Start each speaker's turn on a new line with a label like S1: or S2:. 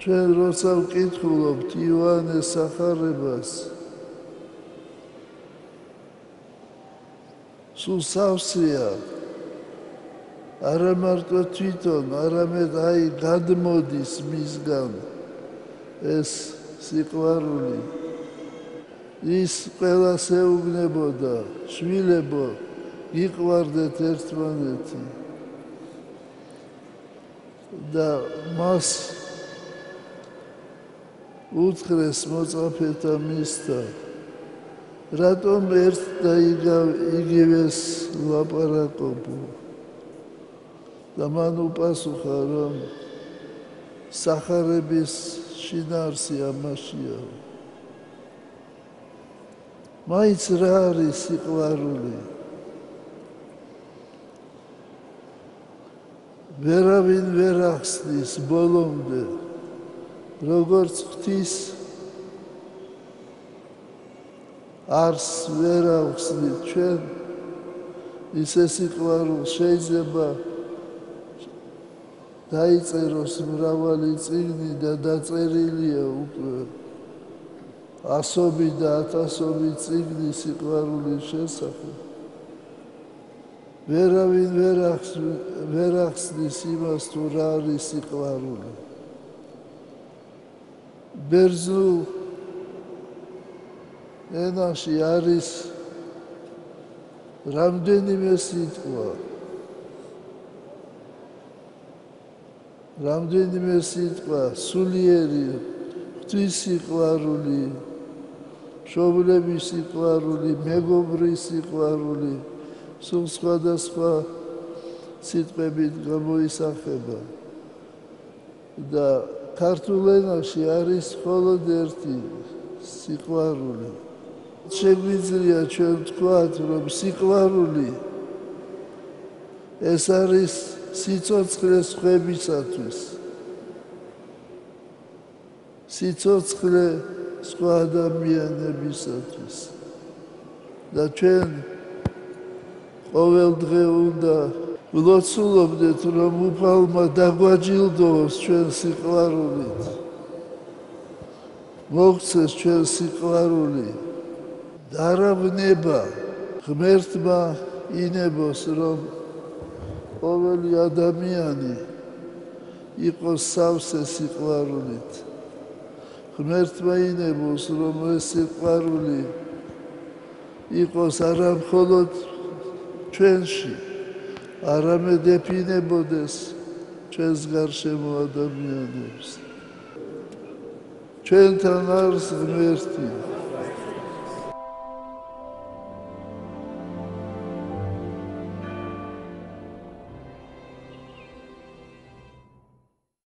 S1: ჩვენ როცა ვკითხულობთ იოანეს სახარებას, სულ სავსეა, არა მარტო თვითონ, არამედ აი გადმოდის მისგან ეს სიყვარული. ის ყველას ეუბნებოდა, შვილებო, გიყვარდეთ ერთმანეთი. და მას უთხრეს მოწაფეთა მისთა, რატომ ერთ და იგივეს ლაპარაკობ? და მან უპასუხა, რომ სახარების შინაარსი ამაშია. მაინც რა არის სიყვარული? ვერავინ ვერ ახსნის ბოლომდე, როგორც ღვთის არს ვერ ახსნით ჩვენ, ისე სიყვარულს შეიძლება დაიწეროს მრავალი წიგნი და დაწერილია უკვე ასობით და ათასობით წიგნი სიყვარულის შესახებ. ვერავინ ვერ ახსნის იმას, თუ რა არის სიყვარული. ბერძნულ ენაში არის რამდენიმე სიტყვა. რამდენიმე სიტყვა, სულიერი, ღვთის სიყვარული, მშობლების სიყვარული, მეგობრის სიყვარული, სულ სხვადასხვა სიტყვებით გამოისახება. და ქართულ ენაში არის მხოლოდ ერთი სიყვარული. შეგვიძლია ჩვენ ვთქვათ, რომ სიყვარული ეს არის სიცოცხლე სხვებისათვის. სიცოცხლე სხვა ადამიანებისათვის. და ჩვენ ყოველდღე უნდა ვლოცულობდეთ, რომ უფალმა დაგვაჯილდოოს ჩვენ სიყვარულით. მოგცეს ჩვენ სიყვარული. დარავნება ღმერთმა ინებოს, რომ ყოველი ადამიანი იყოს სავსე სიყვარულით. ღმერთმა ინებოს, რომ ეს სიყვარული იყოს არა მხოლოდ ჩვენში, არამედ ეფინებოდეს ჩვენს გარშემო ადამიანებს. ჩვენთან არის ღმერთი.